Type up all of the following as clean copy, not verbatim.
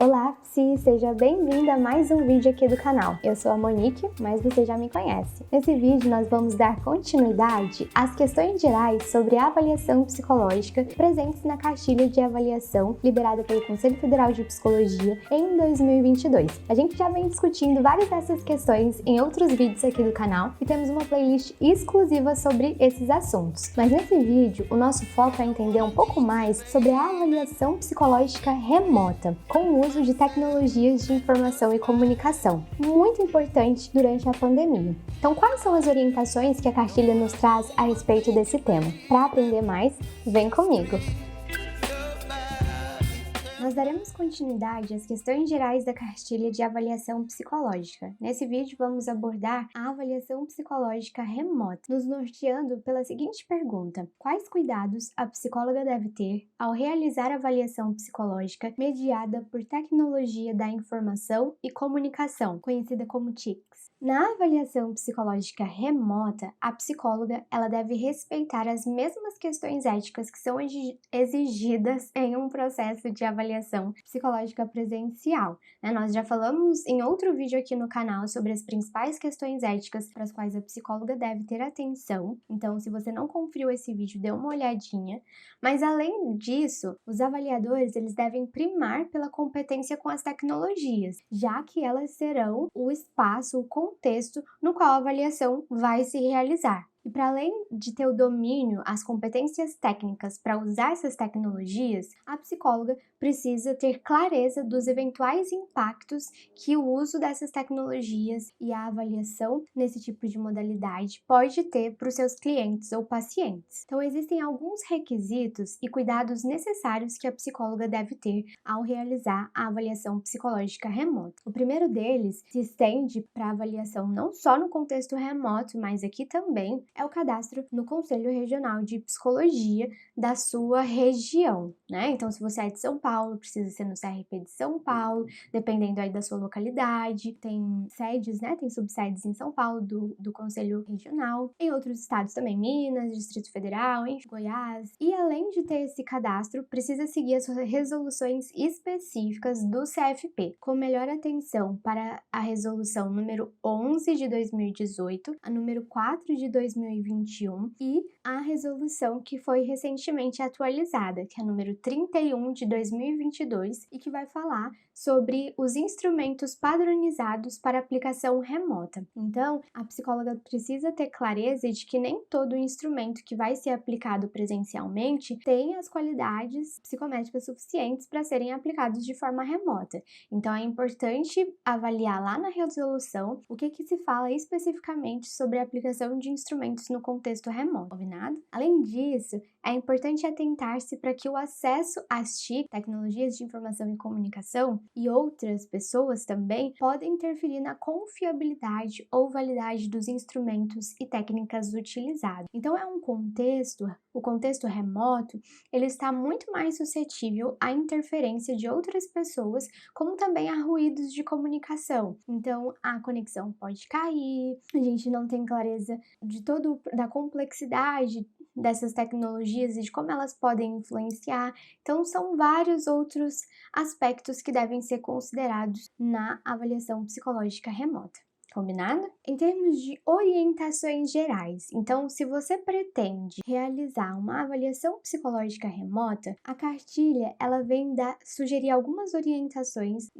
Olá, Psi! Seja bem-vinda a mais um vídeo aqui do canal. Eu sou a Monique, mas você já me conhece. Nesse vídeo nós vamos dar continuidade às questões gerais sobre a avaliação psicológica presentes na cartilha de avaliação liberada pelo Conselho Federal de Psicologia em 2022. A gente já vem discutindo várias dessas questões em outros vídeos aqui do canal e temos uma playlist exclusiva sobre esses assuntos. Mas nesse vídeo, o nosso foco é entender um pouco mais sobre a avaliação psicológica remota, com o uso de tecnologias de informação e comunicação, muito importante durante a pandemia. Então, quais são as orientações que a cartilha nos traz a respeito desse tema? Para aprender mais, vem comigo! Nós daremos continuidade às questões gerais da cartilha de avaliação psicológica. Nesse vídeo, vamos abordar a avaliação psicológica remota, nos norteando pela seguinte pergunta: quais cuidados a psicóloga deve ter ao realizar a avaliação psicológica mediada por tecnologia da informação e comunicação, conhecida como TICs? Na avaliação psicológica remota, a psicóloga deve respeitar as mesmas questões éticas que são exigidas em um processo de avaliação psicológica presencial. Nós já falamos em outro vídeo aqui no canal sobre as principais questões éticas para as quais a psicóloga deve ter atenção. Então, se você não conferiu esse vídeo, dê uma olhadinha. Mas, além disso, os avaliadores devem primar pela competência com as tecnologias, já que elas serão o espaço, o contexto no qual a avaliação vai se realizar. E para além de ter o domínio, as competências técnicas para usar essas tecnologias, a psicóloga precisa ter clareza dos eventuais impactos que o uso dessas tecnologias e a avaliação nesse tipo de modalidade pode ter para os seus clientes ou pacientes. Então, existem alguns requisitos e cuidados necessários que a psicóloga deve ter ao realizar a avaliação psicológica remota. O primeiro deles se estende para a avaliação não só no contexto remoto, mas aqui também é o cadastro no Conselho Regional de Psicologia da sua região, Então, se você é de São Paulo, precisa ser no CRP de São Paulo, dependendo aí da sua localidade. Tem sedes, Tem subsedes em São Paulo do Conselho Regional, em outros estados também, Minas, Distrito Federal, em Goiás. E além de ter esse cadastro, precisa seguir as resoluções específicas do CFP, com melhor atenção para a resolução número 11 de 2018, a número 4 de 2021 e a resolução que foi recentemente atualizada, que é a número 31 de 2022 e que vai falar sobre os instrumentos padronizados para aplicação remota. Então, a psicóloga precisa ter clareza de que nem todo instrumento que vai ser aplicado presencialmente tem as qualidades psicométricas suficientes para serem aplicados de forma remota. Então, é importante avaliar lá na resolução o que se fala especificamente sobre a aplicação de instrumentos no contexto remoto, combinado? Além disso, é importante atentar-se para que o acesso às TIC, tecnologias de informação e comunicação, e outras pessoas também podem interferir na confiabilidade ou validade dos instrumentos e técnicas utilizados. Então, o contexto remoto, ele está muito mais suscetível à interferência de outras pessoas, como também a ruídos de comunicação. Então, a conexão pode cair, a gente não tem clareza da complexidade dessas tecnologias e de como elas podem influenciar. Então, são vários outros aspectos que devem ser considerados na avaliação psicológica remota. Combinado? Em termos de orientações gerais, então, se você pretende realizar uma avaliação psicológica remota, a cartilha vem sugerir algumas orientações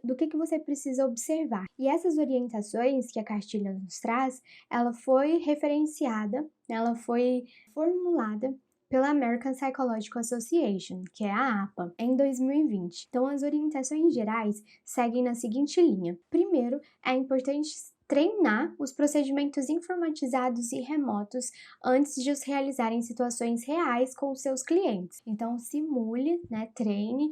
do que você precisa observar. E essas orientações que a cartilha nos traz, ela foi referenciada, ela foi formulada pela American Psychological Association, que é a APA, em 2020. Então, as orientações gerais seguem na seguinte linha. Primeiro, é importante treinar os procedimentos informatizados e remotos antes de os realizar em situações reais com os seus clientes. Então, simule, treine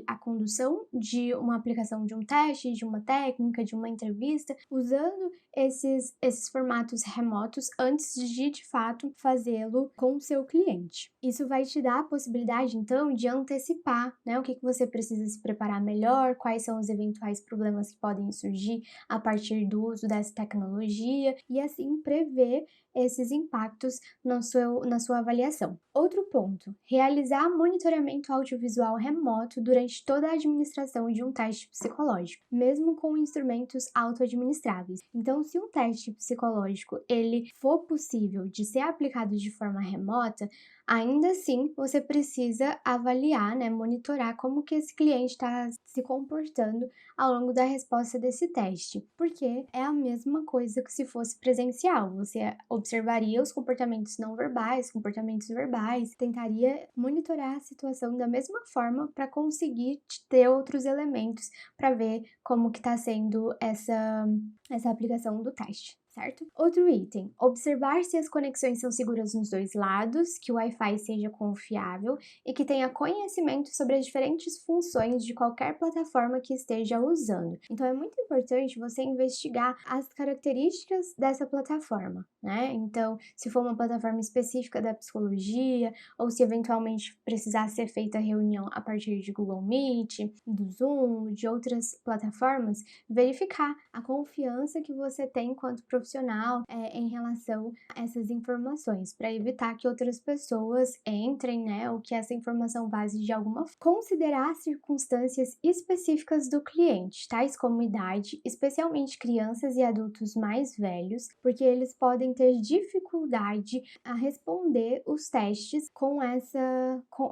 a condução de uma aplicação de um teste, de uma técnica, de uma entrevista, usando esses formatos remotos antes de fato, fazê-lo com o seu cliente. Isso vai te dar a possibilidade, então, de antecipar, o que você precisa se preparar melhor, quais são os eventuais problemas que podem surgir a partir do uso dessa tecnologia e assim prever esses impactos na sua avaliação. Outro ponto, realizar monitoramento audiovisual remoto durante toda a administração de um teste psicológico, mesmo com instrumentos auto-administráveis. Então, se um teste psicológico ele for possível de ser aplicado de forma remota, ainda assim você precisa avaliar, né, monitorar como que esse cliente está se comportando ao longo da resposta desse teste, porque é a mesma coisa que se fosse presencial. Você observaria os comportamentos não verbais, comportamentos verbais, tentaria monitorar a situação da mesma forma para conseguir ter outros elementos para ver como que está sendo essa aplicação do teste. Certo? Outro item, observar se as conexões são seguras nos dois lados, que o Wi-Fi seja confiável e que tenha conhecimento sobre as diferentes funções de qualquer plataforma que esteja usando. Então é muito importante você investigar as características dessa plataforma, né? Então, se for uma plataforma específica da psicologia, ou se eventualmente precisar ser feita reunião a partir de Google Meet, do Zoom, de outras plataformas, verificar a confiança que você tem enquanto profissional em relação a essas informações, para evitar que outras pessoas entrem, né, ou que essa informação vaze de alguma forma. Considerar as circunstâncias específicas do cliente, tais como idade, especialmente crianças e adultos mais velhos, porque eles podem ter dificuldade a responder os testes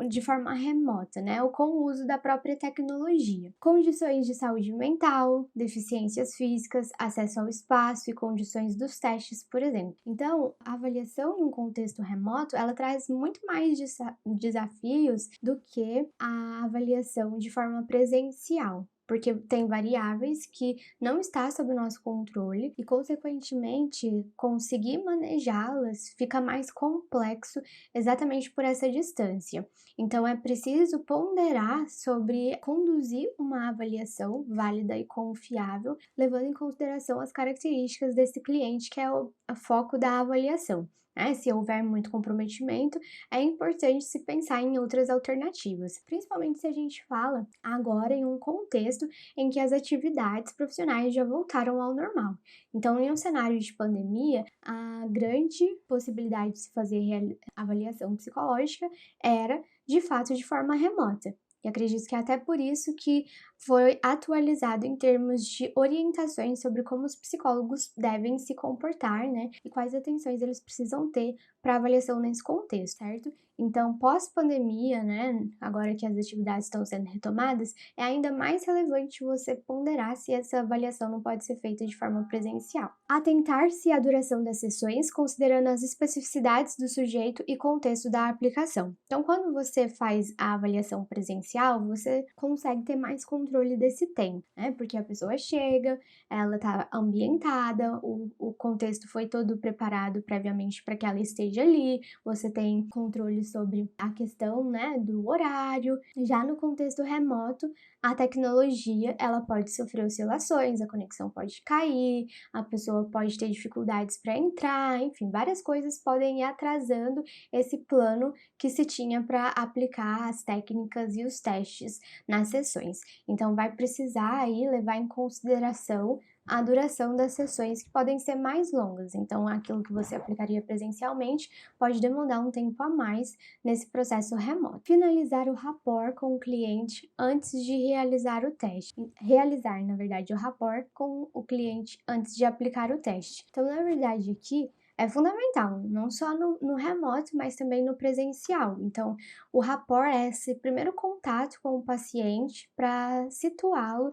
de forma remota, né, ou com o uso da própria tecnologia. Condições de saúde mental, deficiências físicas, acesso ao espaço e condições dos testes, por exemplo. Então, a avaliação em um contexto remoto, ela traz muito mais desafios do que a avaliação de forma presencial, porque tem variáveis que não está sob o nosso controle e, consequentemente, conseguir manejá-las fica mais complexo exatamente por essa distância. Então, é preciso ponderar sobre conduzir uma avaliação válida e confiável, levando em consideração as características desse cliente, que é o foco da avaliação. Se houver muito comprometimento, é importante se pensar em outras alternativas, principalmente se a gente fala agora em um contexto em que as atividades profissionais já voltaram ao normal. Então, em um cenário de pandemia, a grande possibilidade de se fazer avaliação psicológica era, de fato, de forma remota. E acredito que é até por isso que foi atualizado em termos de orientações sobre como os psicólogos devem se comportar, né? E quais atenções eles precisam ter para avaliação nesse contexto, certo? Então, pós-pandemia, né, agora que as atividades estão sendo retomadas, é ainda mais relevante você ponderar se essa avaliação não pode ser feita de forma presencial. Atentar-se à duração das sessões, considerando as especificidades do sujeito e contexto da aplicação. Então, quando você faz a avaliação presencial, você consegue ter mais controle desse tempo, né? Porque a pessoa chega, ela está ambientada, o contexto foi todo preparado previamente para que ela esteja ali, você tem controle sobre a questão, né, do horário. Já no contexto remoto, a tecnologia, ela pode sofrer oscilações, a conexão pode cair, a pessoa pode ter dificuldades para entrar, enfim, várias coisas podem ir atrasando esse plano que se tinha para aplicar as técnicas e os testes nas sessões. Então, vai precisar aí levar em consideração a duração das sessões, que podem ser mais longas. Então, aquilo que você aplicaria presencialmente pode demandar um tempo a mais nesse processo remoto. Finalizar o rapport com o cliente antes de realizar o teste. Realizar, na verdade, o rapport com o cliente antes de aplicar o teste. Então, na verdade, aqui é fundamental, não só no remoto, mas também no presencial. Então, o rapport é esse primeiro contato com o paciente para situá-lo,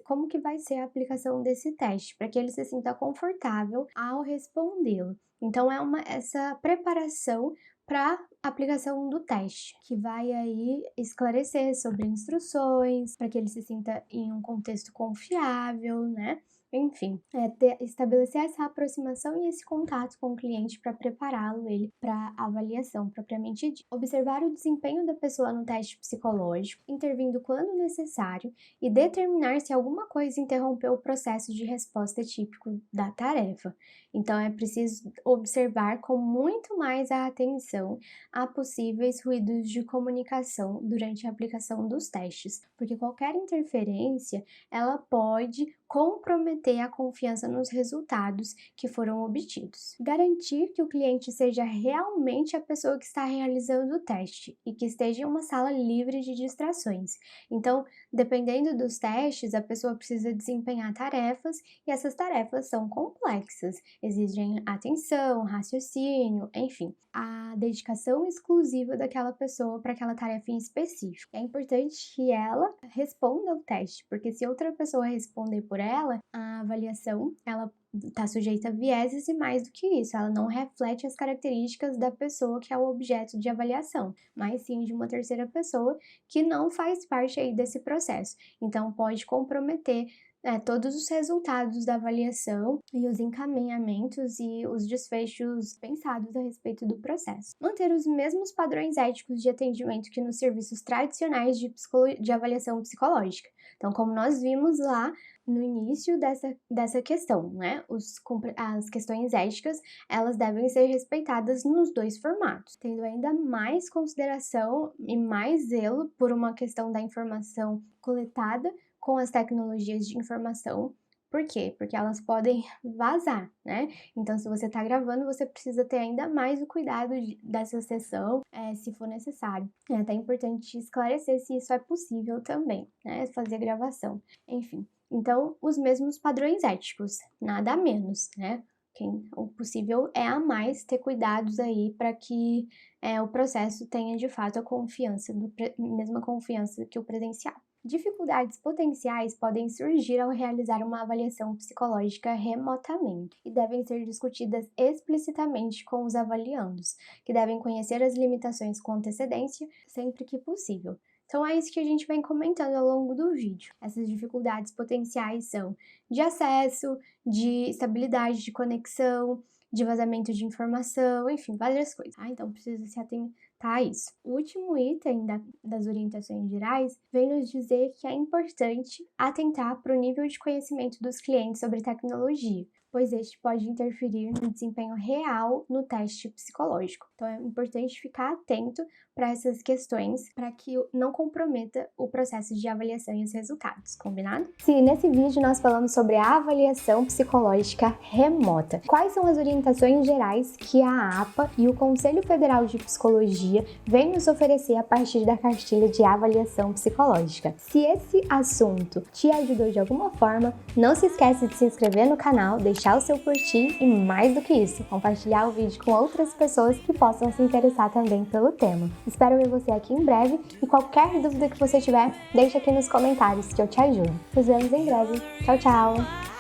como que vai ser a aplicação desse teste, para que ele se sinta confortável ao respondê-lo. Então, essa preparação para aplicação do teste, que vai aí esclarecer sobre instruções, para que ele se sinta em um contexto confiável, né? Enfim, estabelecer essa aproximação e esse contato com o cliente para prepará-lo ele para avaliação propriamente dita. Observar o desempenho da pessoa no teste psicológico, intervindo quando necessário e determinar se alguma coisa interrompeu o processo de resposta típico da tarefa. Então, é preciso observar com muito mais atenção a possíveis ruídos de comunicação durante a aplicação dos testes, porque qualquer interferência, ela pode comprometer a confiança nos resultados que foram obtidos. Garantir que o cliente seja realmente a pessoa que está realizando o teste e que esteja em uma sala livre de distrações. Então, dependendo dos testes, a pessoa precisa desempenhar tarefas e essas tarefas são complexas, exigem atenção, raciocínio, enfim, a dedicação exclusiva daquela pessoa para aquela tarefa em específico. É importante que ela responda ao teste, porque se outra pessoa responder por ela, a avaliação, ela está sujeita a vieses e mais do que isso, ela não reflete as características da pessoa que é o objeto de avaliação, mas sim de uma terceira pessoa que não faz parte aí desse processo. Então, pode comprometer todos os resultados da avaliação e os encaminhamentos e os desfechos pensados a respeito do processo. Manter os mesmos padrões éticos de atendimento que nos serviços tradicionais de avaliação psicológica. Então, como nós vimos lá no início dessa questão, né? As questões éticas, elas devem ser respeitadas nos dois formatos, tendo ainda mais consideração e mais zelo por uma questão da informação coletada com as tecnologias de informação. Por quê? Porque elas podem vazar, né? Então, se você está gravando, você precisa ter ainda mais o cuidado dessa sessão, se for necessário. É até importante esclarecer se isso é possível também, né? Fazer gravação. Enfim, então, os mesmos padrões éticos, nada a menos, né? O possível é a mais ter cuidados aí para que o processo tenha de fato a confiança, mesma confiança que o presencial. Dificuldades potenciais podem surgir ao realizar uma avaliação psicológica remotamente e devem ser discutidas explicitamente com os avaliandos, que devem conhecer as limitações com antecedência sempre que possível. Então é isso que a gente vem comentando ao longo do vídeo. Essas dificuldades potenciais são de acesso, de estabilidade de conexão, de vazamento de informação, enfim, várias coisas. Então precisa se atentar a isso. O último item das orientações gerais vem nos dizer que é importante atentar para o nível de conhecimento dos clientes sobre tecnologia, pois este pode interferir no desempenho real no teste psicológico. Então é importante ficar atento para essas questões, para que não comprometa o processo de avaliação e os resultados, combinado? Sim, nesse vídeo nós falamos sobre a avaliação psicológica remota. Quais são as orientações gerais que a APA e o Conselho Federal de Psicologia vêm nos oferecer a partir da cartilha de avaliação psicológica? Se esse assunto te ajudou de alguma forma, não se esquece de se inscrever no canal, deixar o seu curtir e, mais do que isso, compartilhar o vídeo com outras pessoas que possam se interessar também pelo tema. Espero ver você aqui em breve e qualquer dúvida que você tiver, deixa aqui nos comentários que eu te ajudo. Nos vemos em breve. Tchau, tchau!